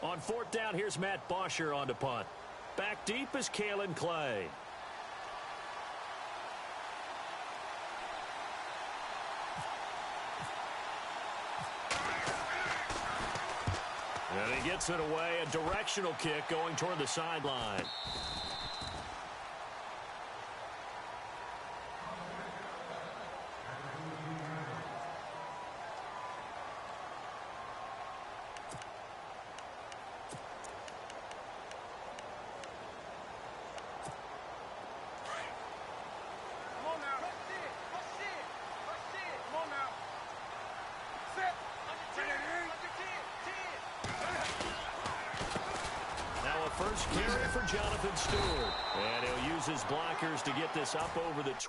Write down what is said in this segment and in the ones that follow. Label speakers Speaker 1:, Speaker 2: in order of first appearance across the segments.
Speaker 1: On fourth down, here's Matt Bosher on to punt. Back deep is Kalen Clay. And he gets it away, a directional kick going toward the sideline. First carry for Jonathan Stewart. And he'll use his blockers to get this up over the 20.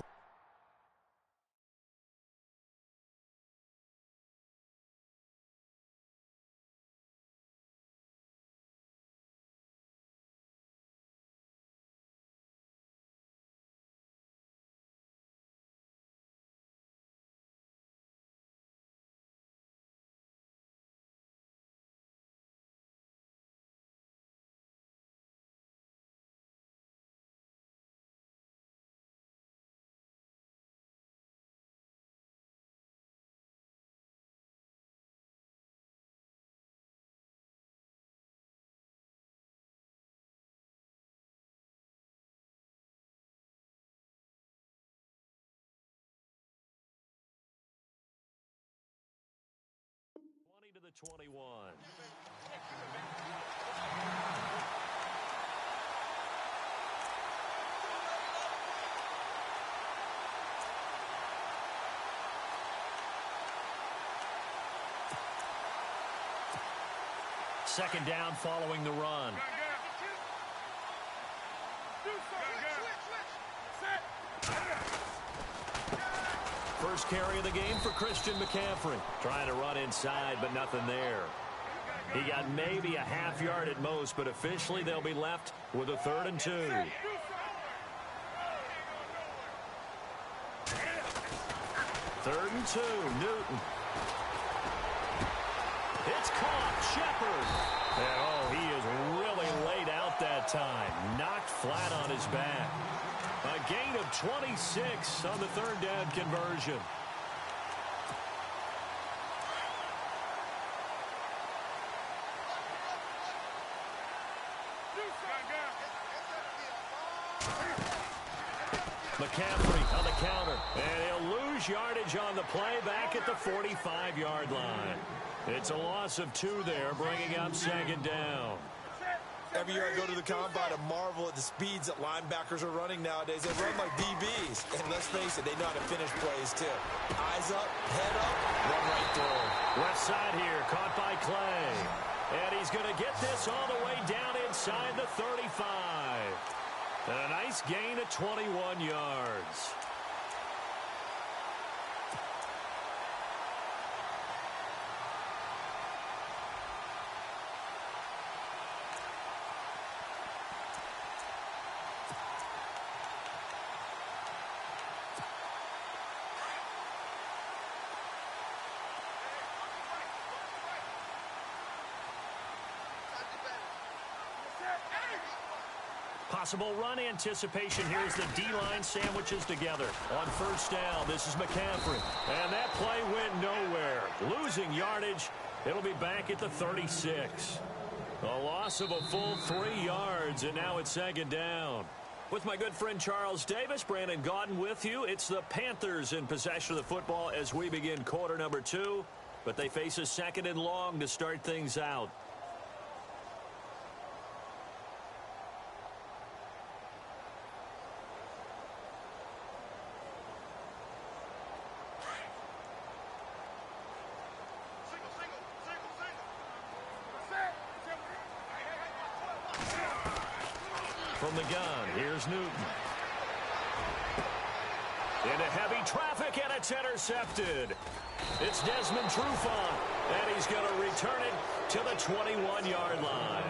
Speaker 1: To the 21. Second down following the run. First carry of the game for Christian McCaffrey. Trying to run inside, but nothing there. He got maybe a half yard at most, but officially they'll be left with a 3rd and 2. 3rd and 2, Newton. It's caught, Shepard. And he is really laid out that time. Knocked flat on his back. A gain of 26 on the 3rd down conversion. McCaffrey on the counter. And he'll lose yardage on the play back at the 45-yard line. It's a loss of 2 there, bringing up 2nd down.
Speaker 2: Every year I go to the combine, I marvel at the speeds that linebackers are running nowadays. They run like DBs. And let's face it, they know how to finish plays, too. Eyes up, head up, run right through them.
Speaker 1: Left side here, caught by Clay. And he's going to get this all the way down inside the 35. And a nice gain of 21 yards. Possible run anticipation. Here's the D-line sandwiches together. On first down, this is McCaffrey. And that play went nowhere. Losing yardage. It'll be back at the 36. A loss of a full 3 yards, and now it's 2nd down. With my good friend Charles Davis, Brandon Gaudin with you. It's the Panthers in possession of the football as we begin quarter number 2. But they face a 2nd and long to start things out. From the gun, here's Newton. Into heavy traffic, and it's intercepted. It's Desmond Trufant, and he's going to return it to the 21-yard line.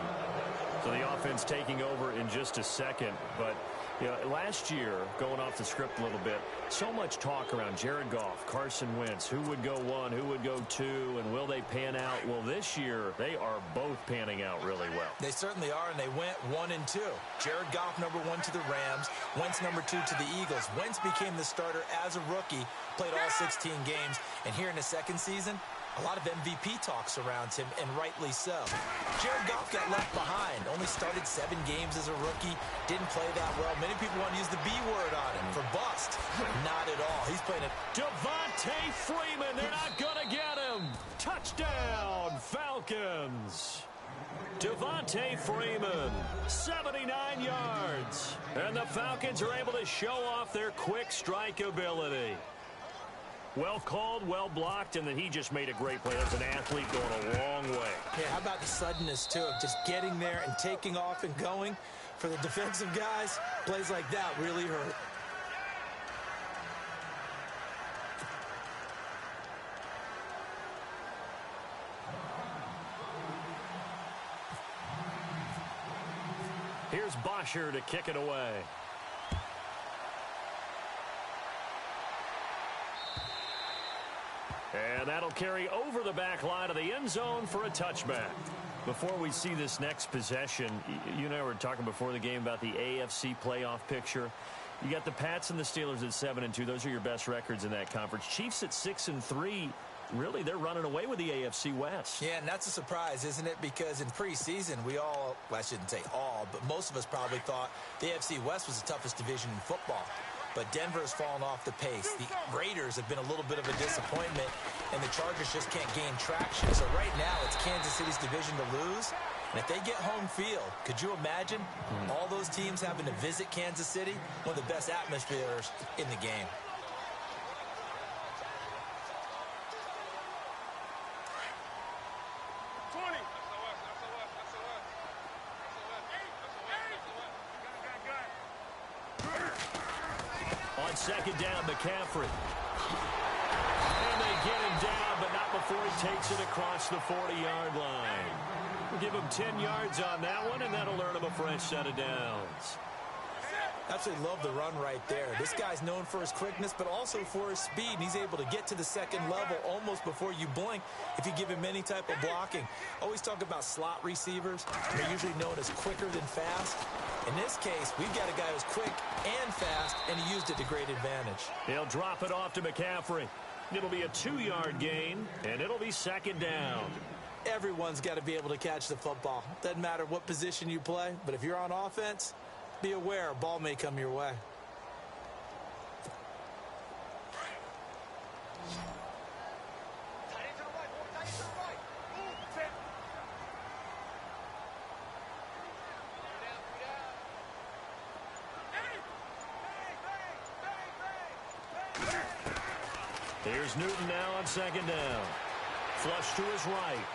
Speaker 1: So the offense taking over in just a second. But, you know, last year, going off the script a little bit, so much talk around Jared Goff, Carson Wentz, who would go 1, who would go 2, and will they they pan out? Well, this year, they are both panning out really well.
Speaker 2: They certainly are, and they went 1-2. Jared Goff, number 1 to the Rams. Wentz, number 2 to the Eagles. Wentz became the starter as a rookie, played all 16 games, and here in his second season, a lot of MVP talk surrounds him, and rightly so. Jared Goff got left behind, only started 7 games as a rookie, didn't play that well. Many people want to use the B word on him for bust. Not at all. He's playing it.
Speaker 1: Devontae Freeman, they're not going to get him. Touchdown, Falcons. Devontae Freeman, 79 yards. And the Falcons are able to show off their quick strike ability. Well called, well blocked, and then he just made a great play. That's an athlete going a long way.
Speaker 2: Yeah, how about the suddenness, too, of just getting there and taking off and going? For the defensive guys, plays like that really hurt.
Speaker 1: Here's Bosher to kick it away. And that'll carry over the back line of the end zone for a touchback. Before we see this next possession, you and I were talking before the game about the AFC playoff picture. You got the Pats and the Steelers at 7-2. Those are your best records in that conference. Chiefs at 6-3. Really, they're running away with the AFC West.
Speaker 2: Yeah, and that's a surprise, isn't it? Because in preseason, we all, well, I shouldn't say all, but most of us probably thought the AFC West was the toughest division in football. But Denver has fallen off the pace. The Raiders have been a little bit of a disappointment, and the Chargers just can't gain traction. So right now, it's Kansas City's division to lose. And if they get home field, could you imagine all those teams having to visit Kansas City? One of the best atmospheres in the game.
Speaker 1: On second down, McCaffrey. And they get him down, but not before he takes it across the 40-yard line. We'll give him 10 yards on that one, and that'll earn him a fresh set of downs.
Speaker 2: Absolutely love the run right there. This guy's known for his quickness, but also for his speed. And he's able to get to the second level almost before you blink if you give him any type of blocking. Always talk about slot receivers. They're usually known as quicker than fast. In this case, we've got a guy who's quick and fast, and he used it to great advantage.
Speaker 1: He'll drop it off to McCaffrey. It'll be a 2-yard gain, and it'll be second down.
Speaker 2: Everyone's got to be able to catch the football. Doesn't matter what position you play, but if you're on offense, be aware a ball may come your way.
Speaker 1: Here's Newton now on second down. Flush to his right.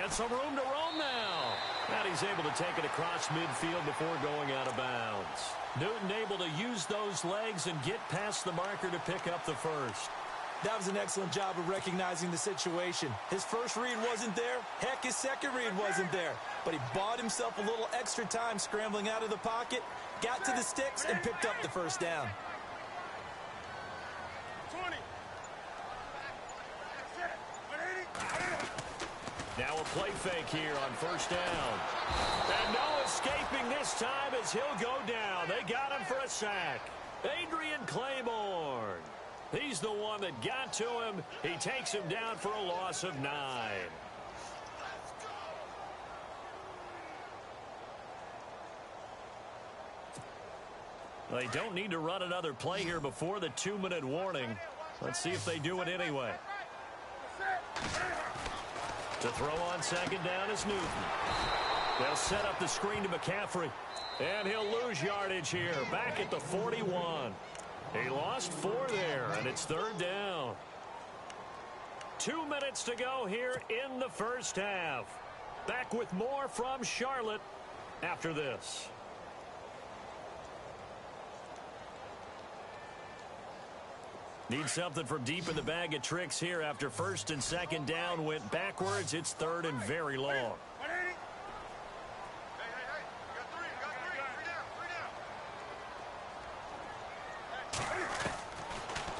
Speaker 1: And some room to roam now. And he's able to take it across midfield before going out of bounds. Newton able to use those legs and get past the marker to pick up the first.
Speaker 2: That was an excellent job of recognizing the situation. His first read wasn't there. Heck, his second read wasn't there. But he bought himself a little extra time scrambling out of the pocket, got to the sticks, and picked up the first down.
Speaker 1: Now a play fake here on first down. And no escaping this time as he'll go down. They got him for a sack. Adrian Claiborne. He's the one that got to him. He takes him down for a loss of 9. They don't need to run another play here before the 2-minute warning. Let's see if they do it anyway. To throw on second down is Newton. They'll set up the screen to McCaffrey. And he'll lose yardage here. Back at the 41. He lost 4 there, and it's third down. 2 minutes to go here in the first half. Back with more from Charlotte after this. Need something from deep in the bag of tricks here after first and second down went backwards. It's third and very long.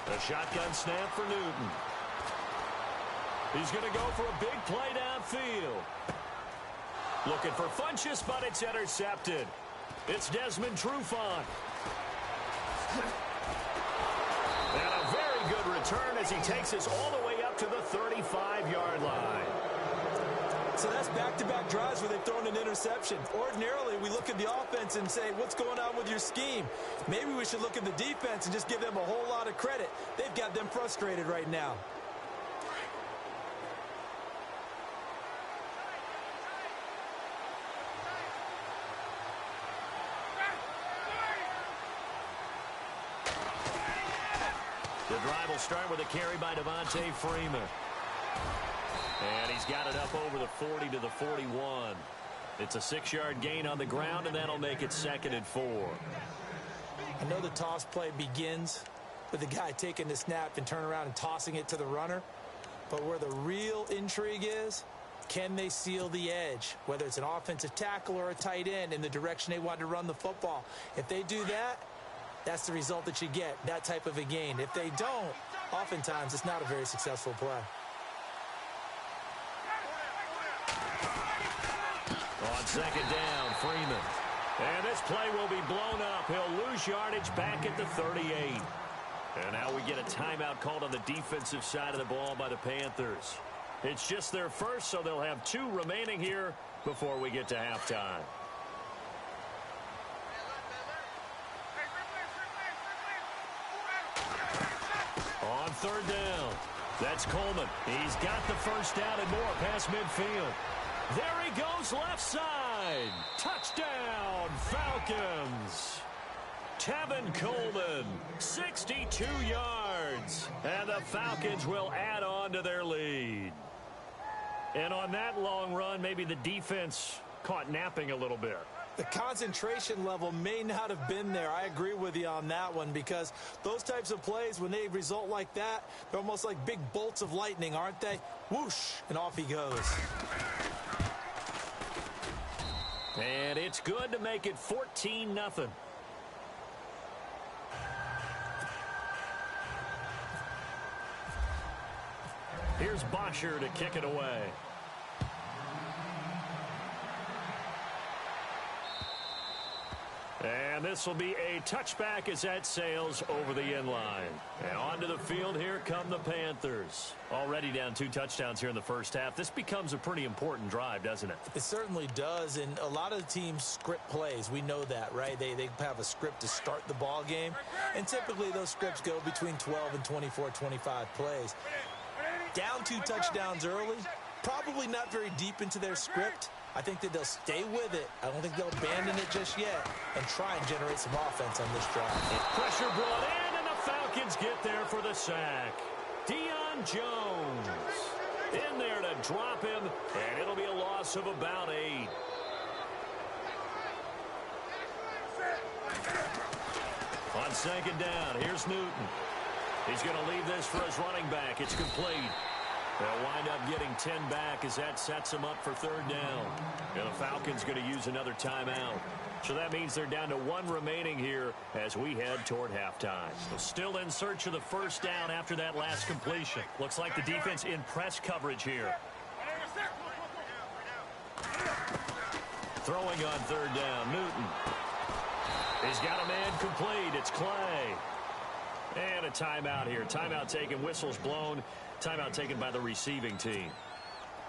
Speaker 1: The shotgun snap for Newton. He's going to go for a big play downfield. Looking for Funchess, but it's intercepted. It's Desmond Trufant. And a very good return as he takes us all the way up to the 35-yard line.
Speaker 2: So that's back-to-back drives where they've thrown an interception. Ordinarily, we look at the offense and say, what's going on with your scheme? Maybe we should look at the defense and just give them a whole lot of credit. They've got them frustrated right now.
Speaker 1: The drive will start with a carry by Devontae Freeman. And he's got it up over the 40 to the 41. It's a 6-yard gain on the ground, and that'll make it 2nd and 4.
Speaker 2: I know the toss play begins with the guy taking the snap and turn around and tossing it to the runner. But where the real intrigue is, can they seal the edge, whether it's an offensive tackle or a tight end, in the direction they want to run the football? If they do that, that's the result that you get, that type of a gain. If they don't, oftentimes it's not a very successful play.
Speaker 1: On 2nd down, Freeman. And this play will be blown up. He'll lose yardage back at the 38. And now we get a timeout called on the defensive side of the ball by the Panthers. It's just their first, so they'll have 2 remaining here before we get to halftime. On 3rd down, that's Coleman. He's got the first down and more past midfield. There he goes, left side. Touchdown, Falcons. Tevin Coleman, 62 yards. And the Falcons will add on to their lead. And on that long run, maybe the defense caught napping a little bit.
Speaker 2: The concentration level may not have been there. I agree with you on that one, because those types of plays, when they result like that, they're almost like big bolts of lightning, aren't they? Whoosh, and off he goes.
Speaker 1: And it's good to make it 14-0. Here's Bosher to kick it away. And this will be a touchback as that sails over the end line. And onto the field, here come the Panthers. Already down 2 touchdowns here in the first half. This becomes a pretty important drive, doesn't it?
Speaker 2: It certainly does, and a lot of the teams script plays. We know that, right? They have a script to start the ball game, and typically those scripts go between 12 and 24, 25 plays. Down 2 touchdowns early, probably not very deep into their script. I think that they'll stay with it. I don't think they'll abandon it just yet and try and generate some offense on this drive.
Speaker 1: Pressure brought in, and the Falcons get there for the sack. Deion Jones in there to drop him, and it'll be a loss of about 8. On 2nd down, here's Newton. He's going to leave this for his running back. It's complete. They'll wind up getting 10 back as that sets them up for 3rd down. And the Falcons going to use another timeout. So that means they're down to 1 remaining here as we head toward halftime. So still in search of the first down after that last completion. Looks like the defense in press coverage here. Throwing on 3rd down, Newton. He's got a man complete. It's Clay. And a timeout here. Timeout taken, whistles blown. Timeout taken by the receiving team.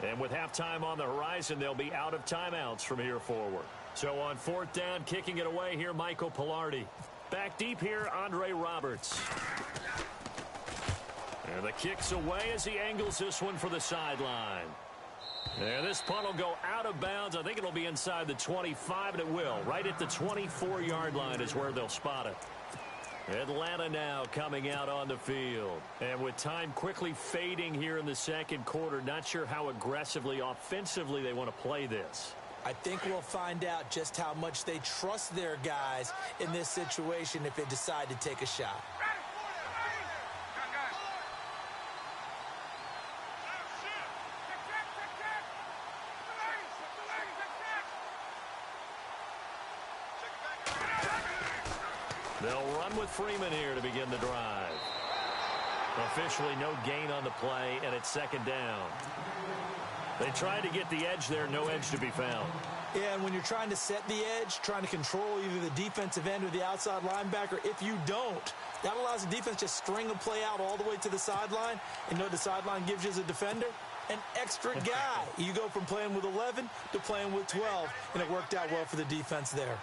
Speaker 1: And with halftime on the horizon, they'll be out of timeouts from here forward. So on 4th down, kicking it away here, Michael Pilardi. Back deep here, Andre Roberts. And the kick's away as he angles this one for the sideline. And this punt will go out of bounds. I think it'll be inside the 25, and it will. Right at the 24-yard line is where they'll spot it. Atlanta now coming out on the field. And with time quickly fading here in the 2nd quarter, not sure how aggressively, offensively they want to play this.
Speaker 2: I think we'll find out just how much they trust their guys in this situation if they decide to take a shot. They'll run with Freeman here to begin the drive.
Speaker 1: Officially no gain on the play, and it's second down. They tried to get the edge there, no edge to be found.
Speaker 2: Yeah, and when you're trying to set the edge, trying to control either the defensive end or the outside linebacker, if you don't, that allows the defense to string a play out all the way to the sideline. And you know what the sideline gives you as a defender? An extra guy. You go from playing with 11 to playing with 12, and it worked out well for the defense there.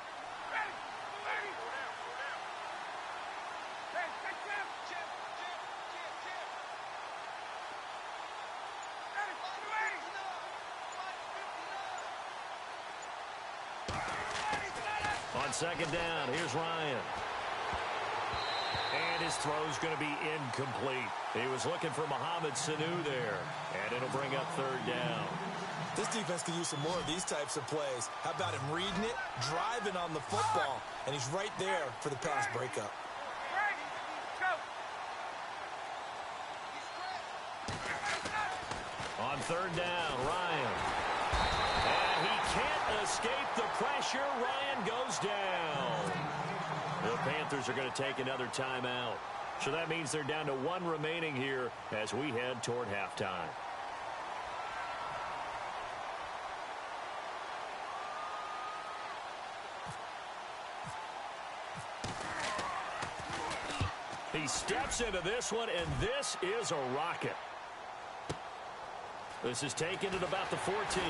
Speaker 1: On second down, here's Ryan. And his throw's going to be incomplete. He was looking for Mohamed Sanu there. And it'll bring up third down.
Speaker 2: This defense could use some more of these types of plays. How about him reading it, driving on the football, and he's right there for the pass breakup.
Speaker 1: On third down, Ryan. And he can't escape the pressure. Ryan goes down. The Panthers are going to take another timeout. So that means they're down to one remaining here as we head toward halftime. He steps into this one, and this is a rocket. This is taken at about the 14.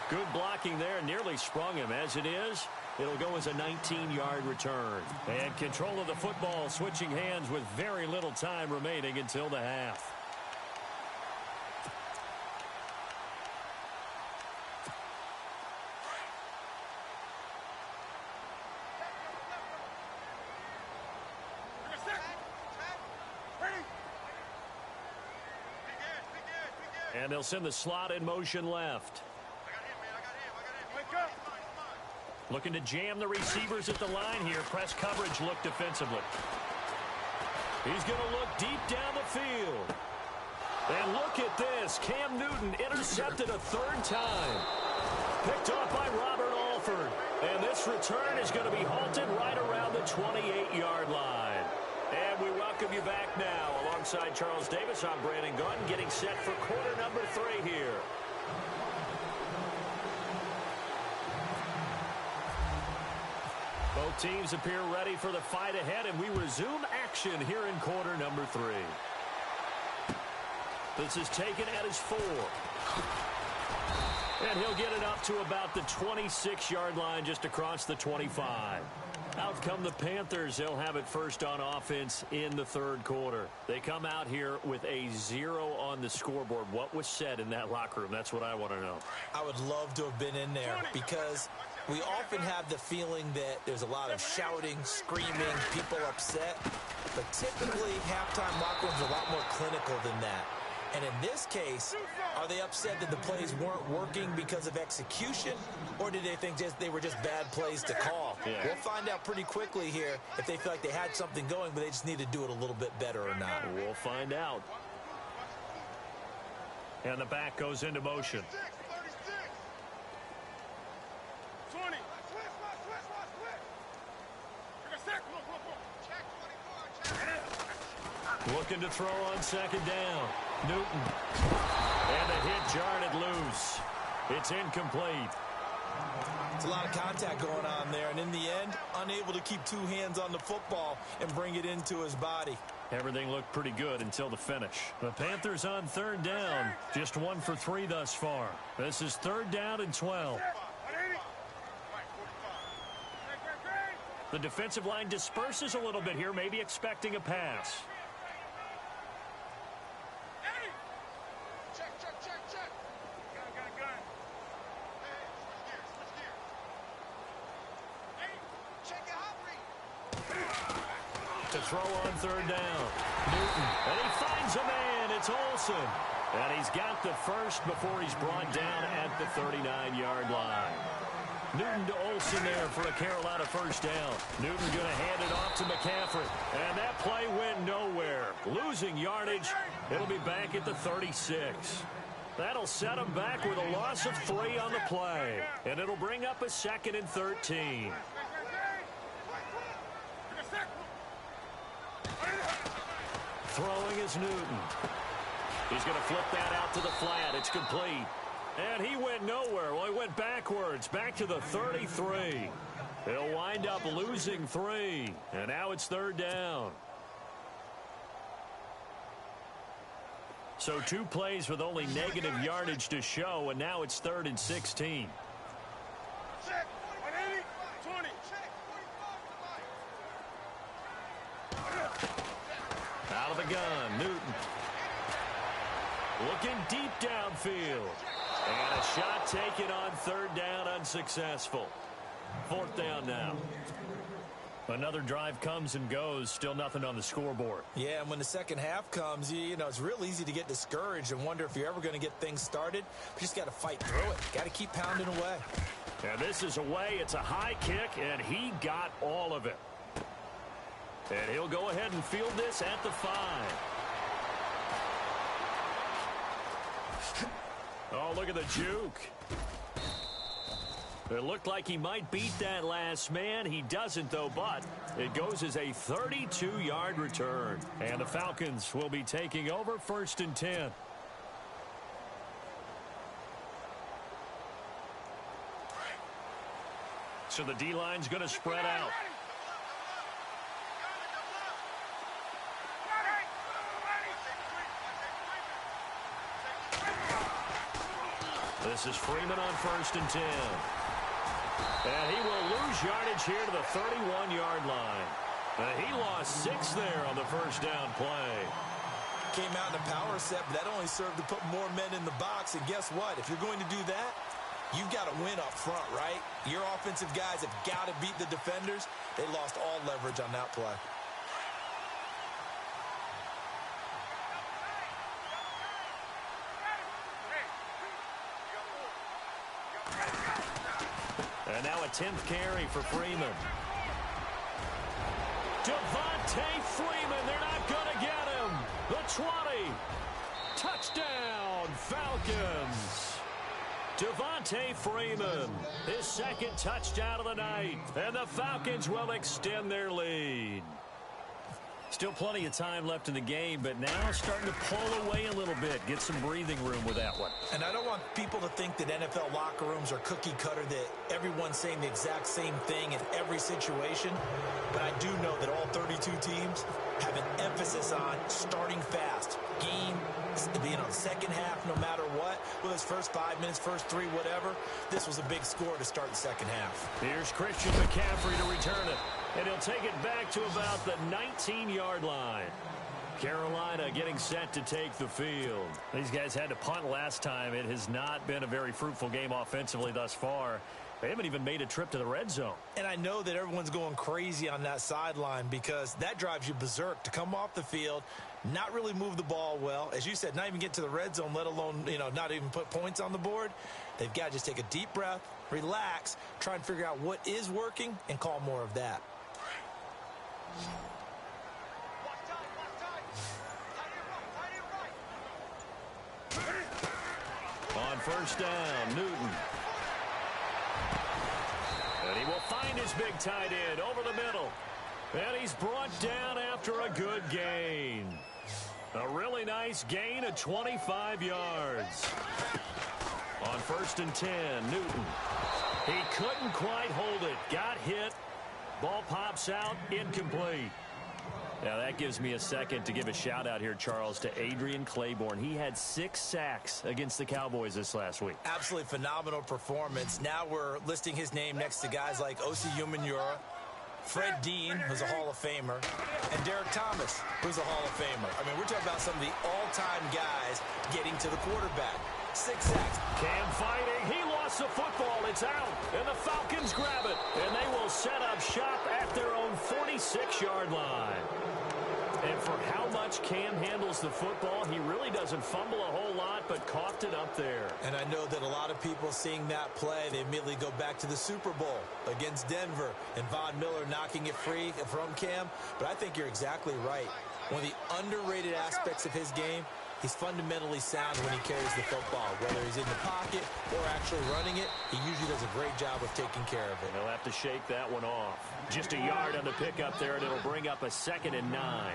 Speaker 1: Good blocking there, nearly sprung him. As it is, it'll go as a 19-yard return. And control of the football, switching hands with very little time remaining until the half. And they'll send the slot in motion left. Looking to jam the receivers at the line here. Press coverage look defensively. He's going to look deep down the field. And look at this. Cam Newton intercepted a third time. Picked off by Robert Alford. And this return is going to be halted right around the 28-yard line. And we welcome you back now. Alongside Charles Davis, I'm Brandon Gunn, getting set for quarter number 3 here. Both teams appear ready for the fight ahead, and we resume action here in quarter number 3. This is taken at his 4. And he'll get it up to about the 26-yard line, just across the 25. Out come the Panthers. They'll have it first on offense in the third quarter. They come out here with a 0 on the scoreboard. What was said in that locker room? That's what I want to know.
Speaker 2: I would love to have been in there because we often have the feeling that there's a lot of shouting, screaming, people upset. But typically, halftime locker rooms are a lot more clinical than that. And in this case, are they upset that the plays weren't working because of execution, or did they think they were just bad plays to call?
Speaker 1: Yeah.
Speaker 2: We'll find out pretty quickly here if they feel like they had something going, but they just need to do it a little bit better or not.
Speaker 1: We'll find out. And the back goes into motion.
Speaker 3: 20.
Speaker 1: Looking to throw on second down. Newton. And the hit jarred it loose. It's incomplete.
Speaker 2: It's a lot of contact going on there, and in the end, unable to keep 2 hands on the football and bring it into his body.
Speaker 1: Everything looked pretty good until the finish. The Panthers on third down. Just 1 for 3 thus far. This is third down and 12. The defensive line disperses a little bit here, maybe expecting a pass. To throw on third down. Newton. And he finds a man. It's Olsen. And he's got the first before he's brought down at the 39-yard line. Newton to Olsen there for a Carolina first down. Newton going to hand it off to McCaffrey. And that play went nowhere. Losing yardage. It'll be back at the 36. That'll set him back with a loss of 3 on the play. And it'll bring up a 2nd and 13. throwing is Newton. He's going to flip that out to the flat. It's complete. And he went nowhere. Well, he went backwards, back to the 33. He'll wind up losing 3. And now it's 3rd down. So 2 plays with only negative yardage to show, and now it's 3rd and 16.
Speaker 3: Check. 180. 20.
Speaker 1: Out of the gun, Newton. Looking deep downfield. And a shot taken on 3rd down, unsuccessful. 4th down now. Another drive comes and goes, still nothing on the scoreboard.
Speaker 2: Yeah, and when the second half comes, you know, it's real easy to get discouraged and wonder if you're ever going to get things started. But you just got to fight through it. Got to keep pounding away.
Speaker 1: And this is away. It's a high kick, and he got all of it. And he'll go ahead and field this at the 5. Oh, look at the juke. It looked like he might beat that last man. He doesn't, though, but it goes as a 32-yard return. And the Falcons will be taking over 1st and 10. So the D-line's going to spread out. This is Freeman on 1st and 10. And he will lose yardage here to the 31-yard line. He lost 6 there on the 1st down play.
Speaker 2: Came out in a power set, but that only served to put more men in the box. And guess what? If you're going to do that, you've got to win up front, right? Your offensive guys have got to beat the defenders. They lost all leverage on that play.
Speaker 1: And now a 10th carry for Freeman. Devontae Freeman, they're not going to get him. The 20. Touchdown, Falcons. Devontae Freeman, his 2nd touchdown of the night. And the Falcons will extend their lead. Still plenty of time left in the game, but now starting to pull away a little bit. Get some breathing room with that one.
Speaker 2: And I don't want people to think that NFL locker rooms are cookie cutter, that everyone's saying the exact same thing in every situation. But I do know that all 32 teams have an emphasis on starting fast. Game, second half, no matter what. Whether it's first 5 minutes, first 3, whatever. This was a big score to start the second half.
Speaker 1: Here's Christian McCaffrey to return it. And he'll take it back to about the 19-yard line. Carolina getting set to take the field. These guys had to punt last time. It has not been a very fruitful game offensively thus far. They haven't even made a trip to the red zone.
Speaker 2: And I know that everyone's going crazy on that sideline because that drives you berserk to come off the field, not really move the ball well. As you said, not even get to the red zone, let alone, not even put points on the board. They've got to just take a deep breath, relax, try and figure out what is working, and call more of that.
Speaker 1: On 1st down, Newton. And he will find his big tight end over the middle. And he's brought down after a good gain. A really nice gain of 25 yards. On 1st and 10, Newton. He couldn't quite hold it. Got hit. Ball pops out, incomplete. Now that gives me a second to give a shout out here, Charles, to Adrian Claiborne. He had 6 sacks against the Cowboys this last week.
Speaker 2: Absolutely phenomenal performance. Now we're listing his name next to guys like Osi Umenyiora, Fred Dean, who's a Hall of Famer, and Derek Thomas, who's a Hall of Famer. I mean, we're talking about some of the all-time guys getting to the quarterback. 6 sacks.
Speaker 1: Cam fighting. He lost the football. It's out. And the Falcons grab it. And they will set up shop at their own 46-yard line. And for how much Cam handles the football, he really doesn't fumble a whole lot, but coughed it up there.
Speaker 2: And I know that a lot of people seeing that play, they immediately go back to the Super Bowl against Denver and Von Miller knocking it free from Cam. But I think you're exactly right. One of the underrated aspects of his game, he's fundamentally sound when he carries the football. Whether he's in the pocket or actually running it, he usually does a great job of taking care of it.
Speaker 1: He'll have to shake that one off. Just a yard on the pickup there, and it'll bring up a 2nd and 9.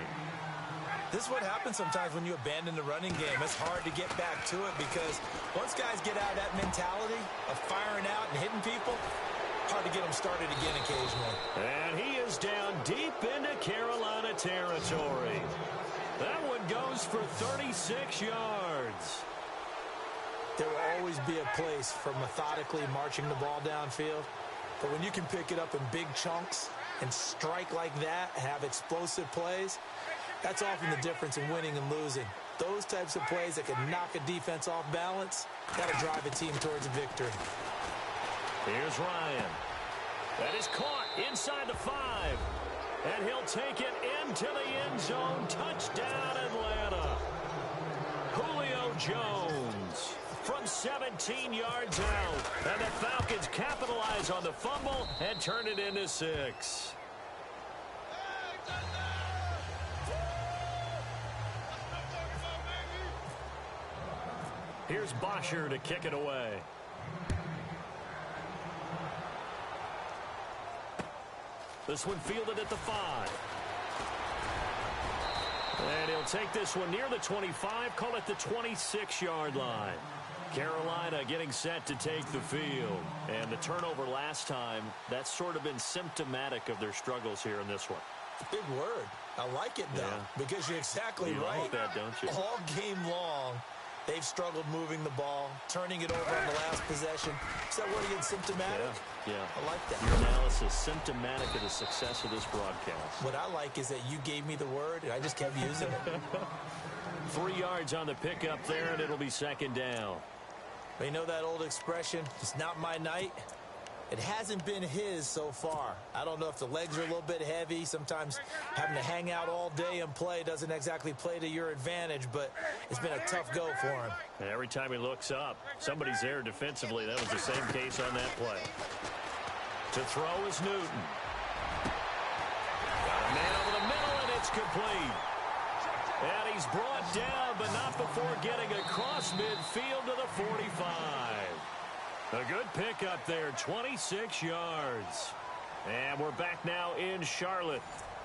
Speaker 2: This is what happens sometimes when you abandon the running game. It's hard to get back to it because once guys get out of that mentality of firing out and hitting people, hard to get them started again occasionally.
Speaker 1: And he is down deep into Carolina territory. That one goes for 36 yards.
Speaker 2: There will always be a place for methodically marching the ball downfield. But when you can pick it up in big chunks and strike like that, have explosive plays, that's often the difference in winning and losing. Those types of plays that can knock a defense off balance, that'll drive a team towards a victory.
Speaker 1: Here's Ryan. That is caught inside the 5. And he'll take it into the end zone. Touchdown, Atlanta. Julio Jones from 17 yards out. And the Falcons capitalize on the fumble and turn it into 6. Here's Bosher to kick it away. This one fielded at the 5. And he'll take this one near the 25, call it the 26-yard line. Carolina getting set to take the field. And the turnover last time, that's sort of been symptomatic of their struggles here in this one.
Speaker 2: Big word. I like it, though, because you're exactly right.
Speaker 1: Like that, don't you?
Speaker 2: All game long, they've struggled moving the ball, turning it over on the last possession. Is that word again, symptomatic?
Speaker 1: Yeah.
Speaker 2: I like that.
Speaker 1: Your analysis, symptomatic of the success of this broadcast.
Speaker 2: What I like is that you gave me the word, and I just kept using it.
Speaker 1: 3 yards on the pickup there, and it'll be second down.
Speaker 2: You know that old expression, it's not my night? It hasn't been his so far. I don't know if the legs are a little bit heavy. Sometimes having to hang out all day and play doesn't exactly play to your advantage, but it's been a tough go for him.
Speaker 1: And every time he looks up, somebody's there defensively. That was the same case on that play. To throw is Newton. Got a man over the middle, and it's complete. And he's brought down, but not before getting across midfield to the 45. A good pickup there, 26 yards. And we're back now in Charlotte.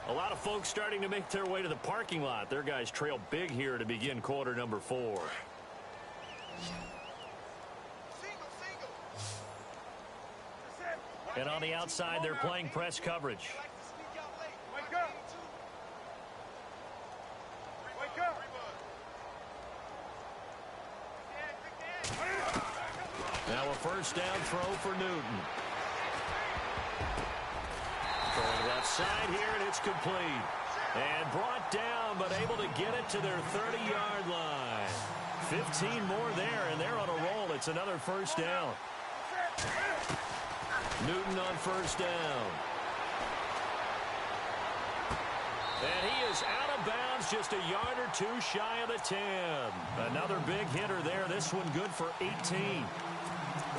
Speaker 1: A lot of folks starting to make their way to the parking lot. Their guys trail big here to begin quarter number 4. And on the outside, they're playing press coverage.
Speaker 3: Wake up. Wake up.
Speaker 1: Now a first down throw for Newton. Throwing left side here, and it's complete. And brought down, but able to get it to their 30-yard line. 15 more there, and they're on a roll. It's another first down. Newton on first down. And he is out of bounds, just a yard or two shy of the 10. Another big hitter there. This one good for 18.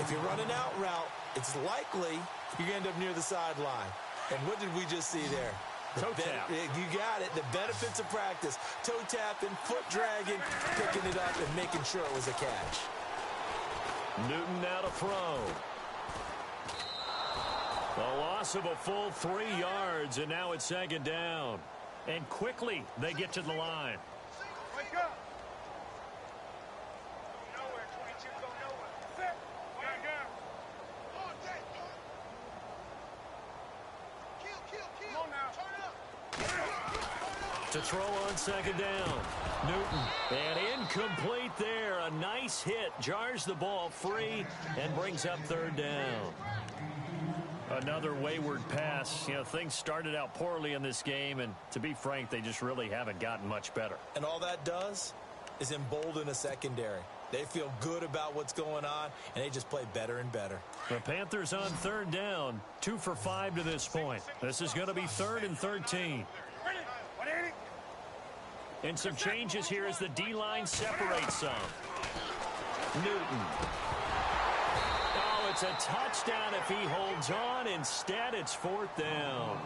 Speaker 2: If you run an out route, it's likely you're going to end up near the sideline. And what did we just see there?
Speaker 1: Toe tap.
Speaker 2: You got it. The benefits of practice. Toe tapping, foot dragging, picking it up, and making sure it was a catch.
Speaker 1: Newton now to throw. A loss of a full 3 yards, and now it's second down. And quickly, they get to the line.
Speaker 3: Wake up. Nowhere, 22, go nowhere. Set. Wake up. Kill. Come on now. Turn up.
Speaker 1: To throw on second down. Newton. And incomplete there. A nice hit. Jars the ball free and brings up third down. Another wayward pass. You know, things started out poorly in this game, and to be frank, they just really haven't gotten much better.
Speaker 2: And all that does is embolden a secondary. They feel good about what's going on, and they just play better and better.
Speaker 1: The Panthers on third down. 2 for 5 to this point. This is going to be 3rd and 13. And some changes here as the D-line separates some. Newton. Oh, it's a touchdown if he holds on. Instead, it's 4th down.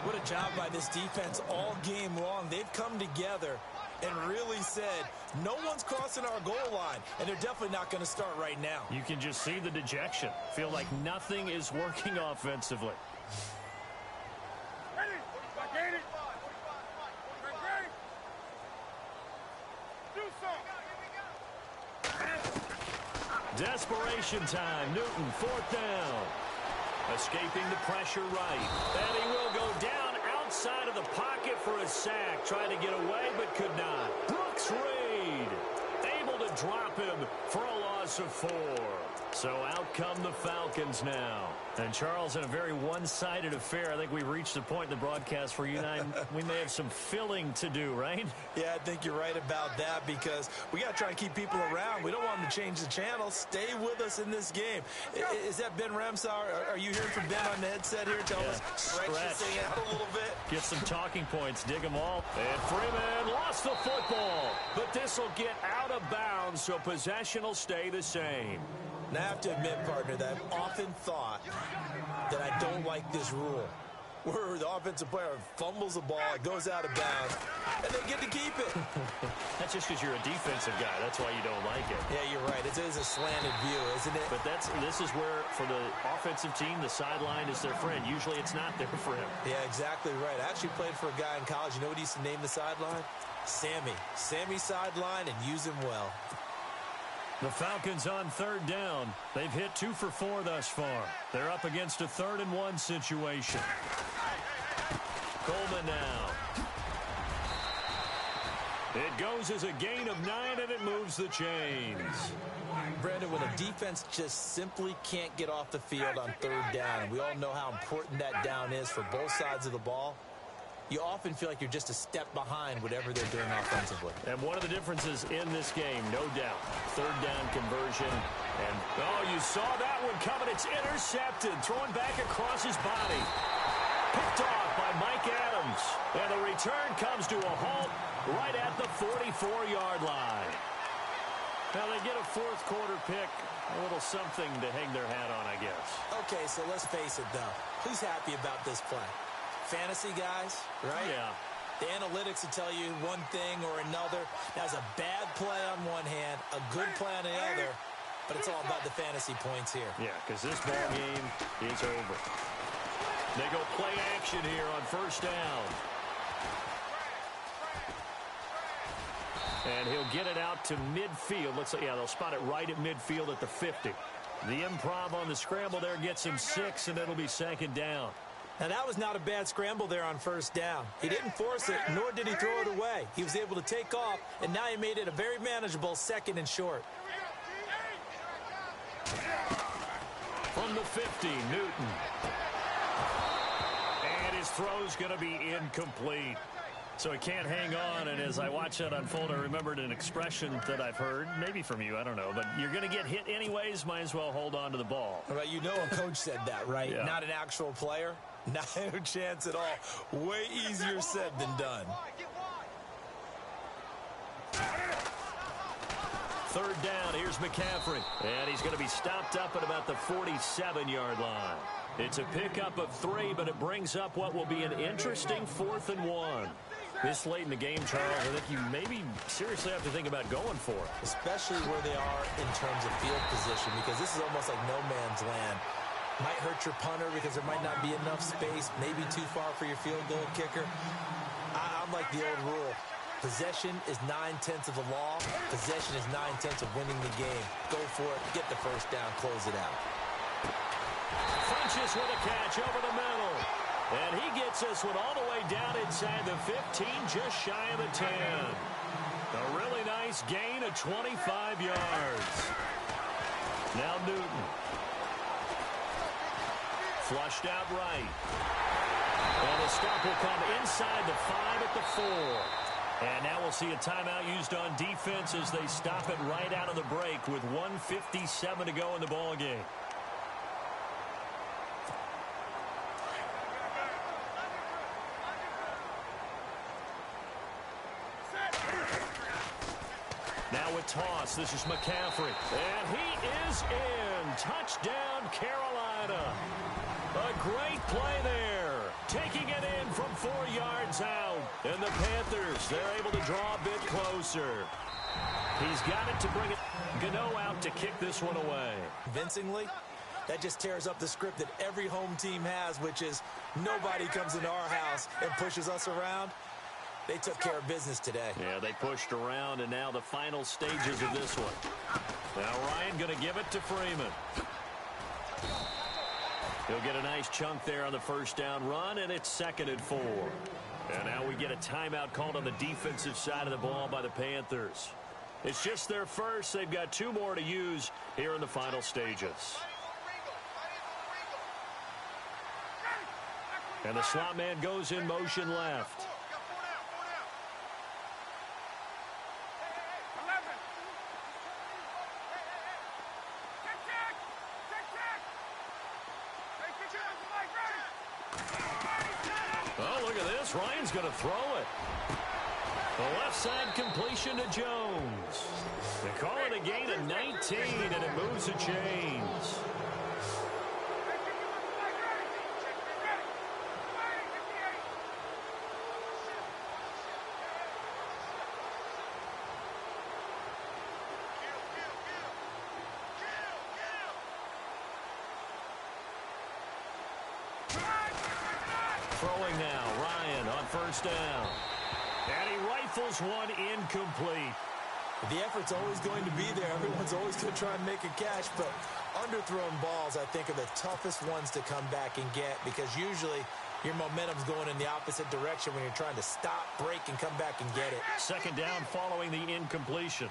Speaker 2: What a job by this defense all game long. They've come together and really said, no one's crossing our goal line, and they're definitely not going to start right now.
Speaker 1: You can just see the dejection. Feel like nothing is working offensively.
Speaker 3: Ready.
Speaker 1: Desperation time. Newton, fourth down. Escaping the pressure right. And he will go down outside of the pocket for a sack. Trying to get away, but could not. Brooks Reed able to drop him for a loss of 4. So out come the Falcons now. And Charles, in a very one-sided affair, I think we've reached the point in the broadcast where you and I, we may have some filling to do, right?
Speaker 2: Yeah, I think you're right about that because we got to try and keep people around. We don't want them to change the channel. Stay with us in this game. Is that Ben Ramsauer? Are you hearing from Ben on the headset here? Tell us, stretch this thing out a little bit.
Speaker 1: Get some talking points. Dig them all. And Freeman lost the football. But this will get out of bounds, so possession will stay the same.
Speaker 2: And I have to admit, partner, that I've often thought that I don't like this rule, where the offensive player fumbles the ball, it goes out of bounds, and they get to keep it.
Speaker 1: That's just because you're a defensive guy. That's why you don't like it.
Speaker 2: Yeah, you're right. It is a slanted view, isn't it?
Speaker 1: But this is where, for the offensive team, the sideline is their friend. Usually it's not there for him.
Speaker 2: Yeah, exactly right. I actually played for a guy in college. You know what he used to name the sideline? Sammy. Sammy sideline, and use him well.
Speaker 1: The Falcons on third down. They've hit 2 for 4 thus far. They're up against a 3rd and 1 situation. Coleman now. It goes as a gain of 9, and it moves the chains.
Speaker 2: Brandon, when a defense just simply can't get off the field on third down, and we all know how important that down is for both sides of the ball, you often feel like you're just a step behind whatever they're doing offensively.
Speaker 1: And one of the differences in this game, no doubt, third down conversion. And, oh, you saw that one coming. It's intercepted, thrown back across his body. Picked off by Mike Adams. And the return comes to a halt right at the 44-yard line. Now they get a fourth quarter pick, a little something to hang their hat on, I guess.
Speaker 2: Okay, so let's face it, though. Who's happy about this play? Fantasy guys, right?
Speaker 1: Yeah.
Speaker 2: The analytics will tell you one thing or another. That's a bad play on one hand, a good play on the other, but it's all about the fantasy points here.
Speaker 1: Yeah, because this ball game is over. They go play action here on first down. And he'll get it out to midfield. Let's say, yeah, they'll spot it right at midfield at the 50. The improv on the scramble there gets him 6, and it'll be 2nd down.
Speaker 2: Now, that was not a bad scramble there on first down. He didn't force it, nor did he throw it away. He was able to take off, and now he made it a very manageable 2nd and short.
Speaker 1: From the 50, Newton. And his throw's going to be incomplete. So he can't hang on, and as I watch that unfold, I remembered an expression that I've heard, maybe from you, I don't know, but you're going to get hit anyways, might as well hold on to the ball.
Speaker 2: Right, you know a coach said that, right?
Speaker 1: Yeah.
Speaker 2: Not an actual player. Not a chance at all. Way easier said than done.
Speaker 1: Third down, here's McCaffrey. And he's going to be stopped up at about the 47-yard line. It's a pickup of 3, but it brings up what will be an interesting 4th and 1. This late in the game, Charles, I think you maybe seriously have to think about going for it.
Speaker 2: Especially where they are in terms of field position, because this is almost like no man's land. Might hurt your punter because there might not be enough space, maybe too far for your field goal kicker. I'm like the old rule. Possession is 9/10 of the law. Possession is 9/10 of winning the game. Go for it. Get the first down. Close it out.
Speaker 1: Funches with a catch over the middle. And he gets this one all the way down inside the 15, just shy of the 10. A really nice gain of 25 yards. Now Newton. Flushed out right. And the stop will come inside the 5 at the 4. And now we'll see a timeout used on defense as they stop it right out of the break with 1:57 to go in the ball game. Now with toss, this is McCaffrey. And he is in. Touchdown, Carolina. A great play there. Taking it in from 4 yards out. And the Panthers, they're able to draw a bit closer. He's got it to bring it. Gano out to kick this one away.
Speaker 2: Convincingly, that just tears up the script that every home team has, which is nobody comes into our house and pushes us around. They took care of business today.
Speaker 1: Yeah, they pushed around, and now the final stages of this one. Now Ryan going to give it to Freeman. He'll get a nice chunk there on the first down run, and it's 2nd and 4. And now we get a timeout called on the defensive side of the ball by the Panthers. It's just their first. They've got 2 more to use here in the final stages. And the slot man goes in motion left. Oh, look at this. Ryan's going to throw it. The left side completion to Jones. They call it a gain of 19, and it moves the chains. Throwing now, Ryan on first down. And he rifles one incomplete.
Speaker 2: The effort's always going to be there. Everyone's always going to try and make a catch, but underthrown balls, I think, are the toughest ones to come back and get because usually your momentum's going in the opposite direction when you're trying to stop, break, and come back and get it.
Speaker 1: 2nd down following the incompletion.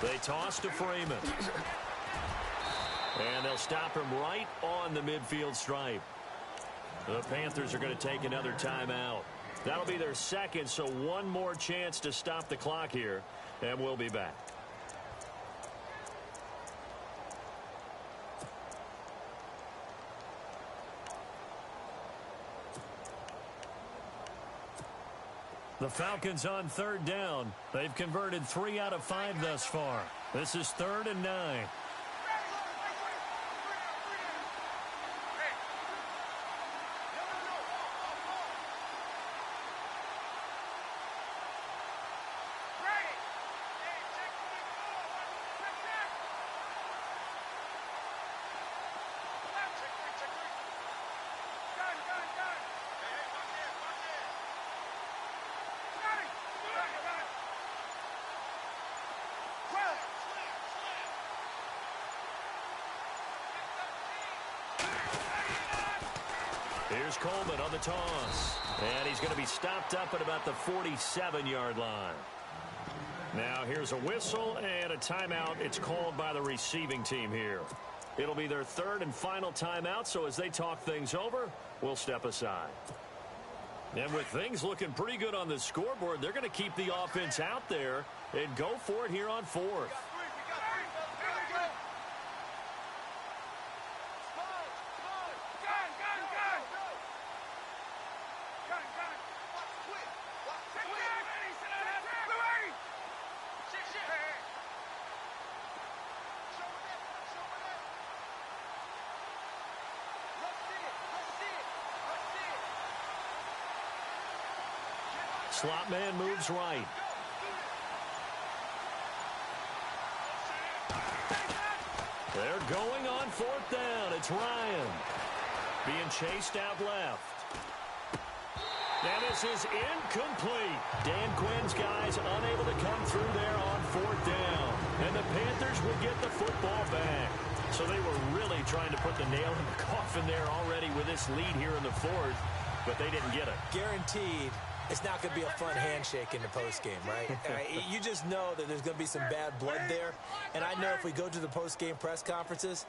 Speaker 1: They toss to Freeman. And they'll stop him right on the midfield stripe. The Panthers are going to take another timeout. That'll be their 2nd, so 1 more chance to stop the clock here, and we'll be back. The Falcons on 3rd down. They've converted 3 out of 5 thus far. This is 3rd and 9. Here's Coleman on the toss. And he's going to be stopped up at about the 47-yard line. Now here's a whistle and a timeout. It's called by the receiving team here. It'll be their 3rd and final timeout, so as they talk things over, we'll step aside. And with things looking pretty good on the scoreboard, they're going to keep the offense out there and go for it here on 4th. Slot man moves right. They're going on 4th down. It's Ryan being chased out left. And this is incomplete. Dan Quinn's guys unable to come through there on 4th down. And the Panthers will get the football back. So they were really trying to put the nail in the coffin there already with this lead here in the 4th, but they didn't get it.
Speaker 2: Guaranteed. It's not going to be a fun handshake in the postgame, right? You just know that there's going to be some bad blood there. And I know if we go to the postgame press conferences,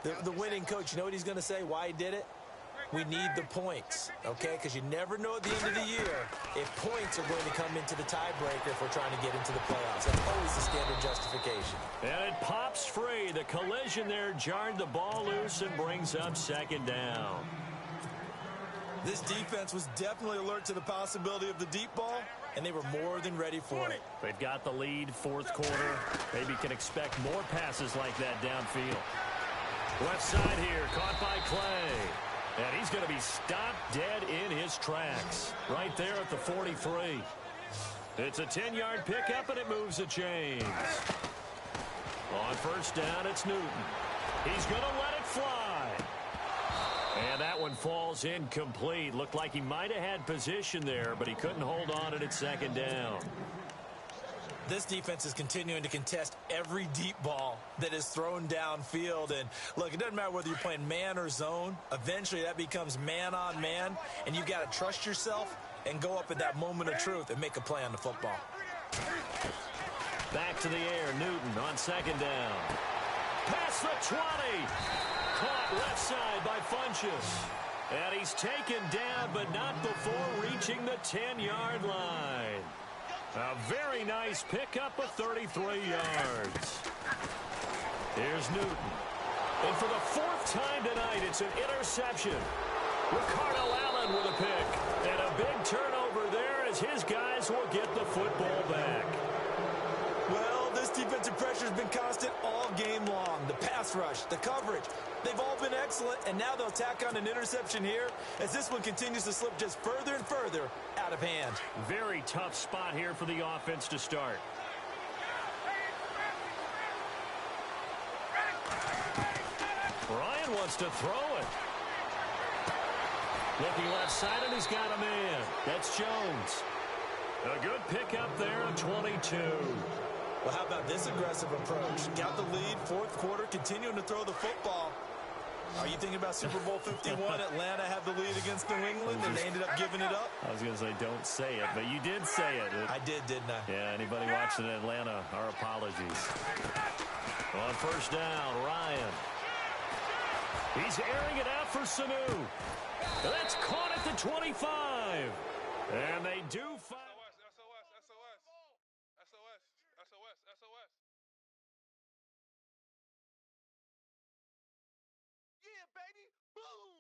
Speaker 2: the winning coach, you know what he's going to say, why he did it? We need the points, okay? Because you never know at the end of the year if points are going to come into the tiebreaker if we're trying to get into the playoffs. That's always the standard justification.
Speaker 1: And it pops free. The collision there jarred the ball loose and brings up 2nd down.
Speaker 2: This defense was definitely alert to the possibility of the deep ball, and they were more than ready for it.
Speaker 1: They've got the lead, 4th quarter. Maybe can expect more passes like that downfield. Left side here, caught by Clay. And he's going to be stopped dead in his tracks right there at the 43. It's a 10-yard pickup, and it moves the chains. On first down, it's Newton. He's going to let it fly. And that one falls incomplete. Looked like he might have had position there, but he couldn't hold on at second down.
Speaker 2: This defense is continuing to contest every deep ball that is thrown downfield. And, look, it doesn't matter whether you're playing man or zone. Eventually, that becomes man-on-man, and you've got to trust yourself and go up at that moment of truth and make a play on the football.
Speaker 1: Back to the air, Newton on second down. Past the 20. Caught left side by Funchess. And he's taken down, but not before reaching the 10-yard line. A very nice pickup of 33 yards. Here's Newton. And for the fourth time tonight, it's an interception. Ricardo Allen with a pick. And a big turnover there as his guys will get the football back.
Speaker 2: Well, this defensive pressure has been constant all game long. The pass rush, the coverage, they've all been excellent, and now they'll tack on an interception here as this one continues to slip just further and further out of hand. Very tough spot here for the offense to start.
Speaker 1: Ryan wants to throw it. Looking left side, and he's got a man. That's Jones. A good pickup there at 22.
Speaker 2: Well, how about this aggressive approach? Got the lead, fourth quarter, continuing to throw the football. Are you thinking about Super Bowl 51? Atlanta had the lead against New England, and they ended up giving it up?
Speaker 1: I was going to say don't say it, but you did say it.
Speaker 2: I did, didn't I?
Speaker 1: Yeah, anybody watching Atlanta, our apologies. On first down, Ryan. He's airing it out for Sanu. That's caught at the 25. And they do find...
Speaker 3: Yeah, baby. Boom.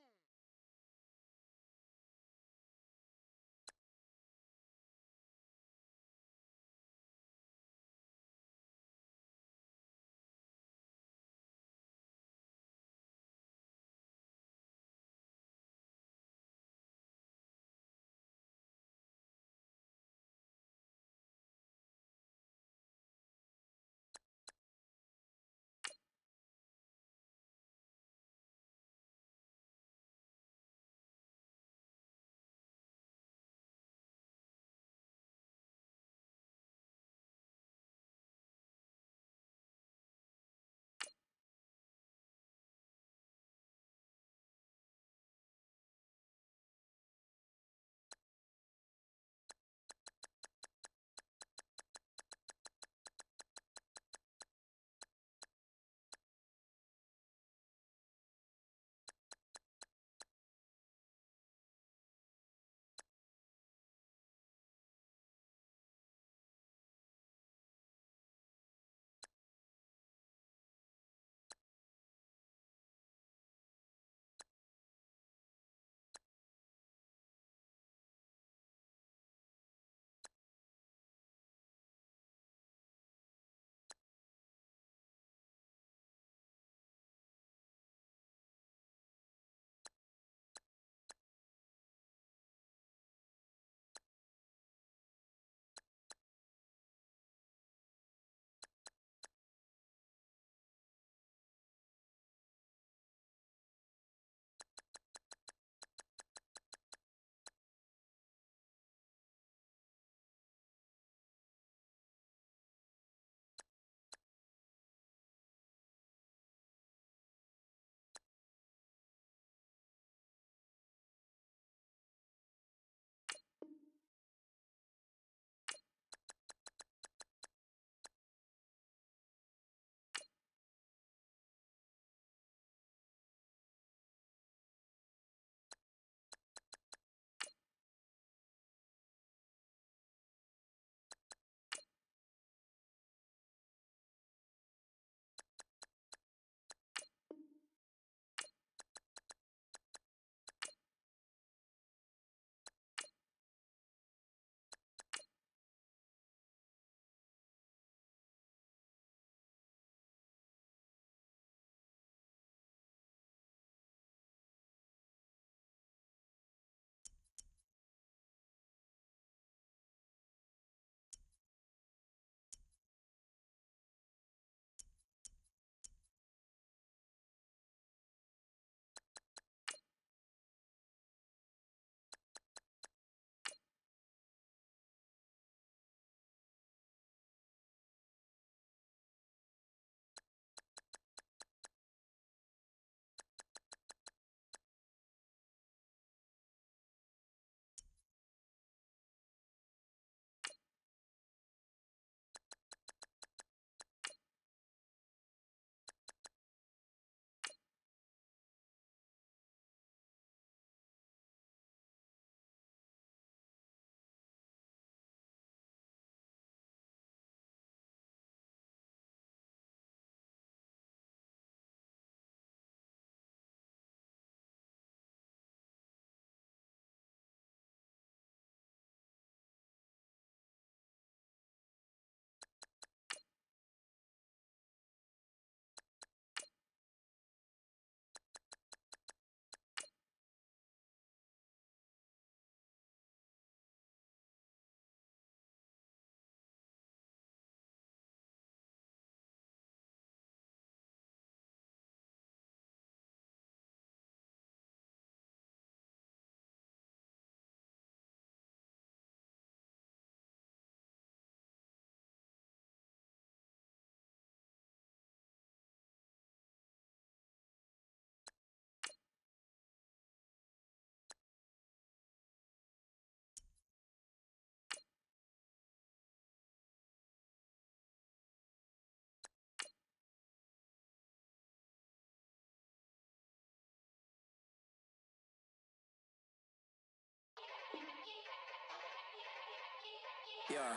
Speaker 4: Yeah.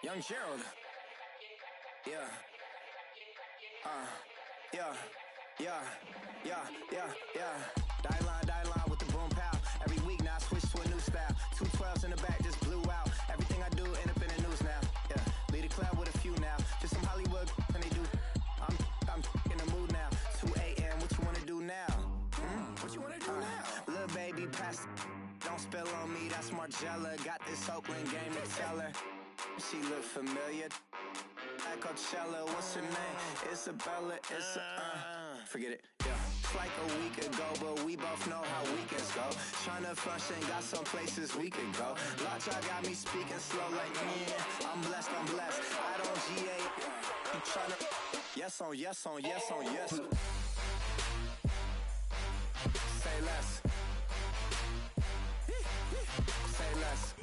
Speaker 4: Young Gerald. Yeah. Yeah. Die line with the boom pow. Every week now I switch to a new style. 212s in the back just blew out. Everything I do end up in the news now. Yeah. Lead a club with a few now. Just some Hollywood and they do. I'm in the mood now. 2 a.m. What you wanna do now? What you wanna do now? Little baby, pass. Don't spill on me. That's Margella. Got this Oakland game to tell her. She look familiar. Like Coachella, what's her name? Isabella, forget it, yeah. It's like a week ago, but we both know how weekends go. Tryna function, got some places we could go. Lockjaw got me speaking slow like, yeah, I'm blessed. I don't GA, I'm tryna, yes on yes. Say less. Say less.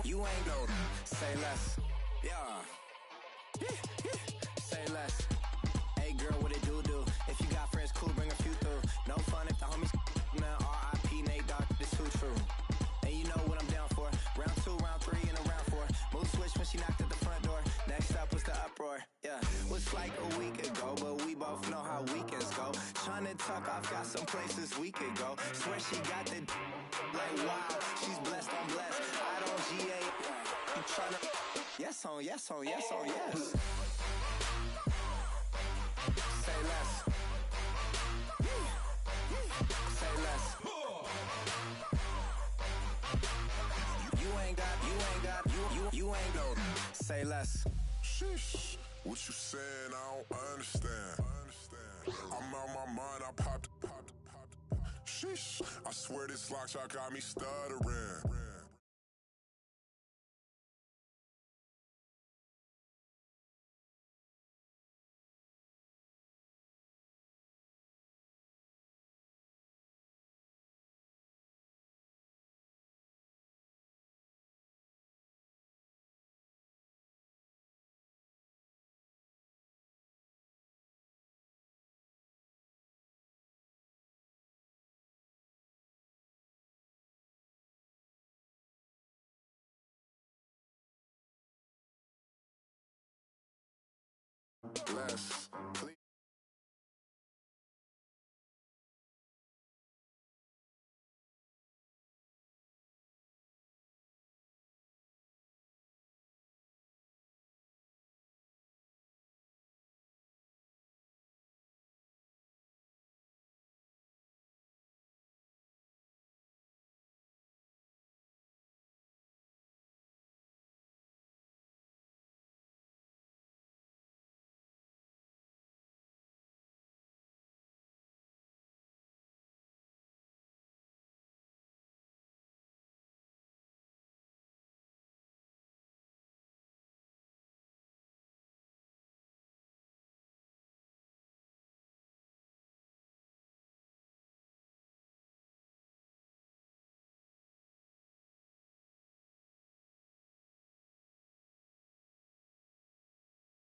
Speaker 4: You ain't no. Say less. Yeah. Say less. Hey girl, what it do? If you got friends, cool, bring a few through. No fun if the homies man. R.I.P. Nate Dogg, this too true. And you know what I'm down for. Round 2, round 3, and a round 4. Mood switch when she knocked at the front door. Next up was the uproar. Yeah. Was like a week ago, but we both know how weekends go. Tryna tuck off, got some places we could go. Swear she got the like wow, she's blessed, I'm blessed. I don't GA. I'm tryna yes on yes. Say less. Say less. You ain't no. Say less.
Speaker 5: Sheesh. What you saying? I don't understand. I'm out my mind. I popped. Sheesh. I swear this lockjaw got me stuttering. Less. Please.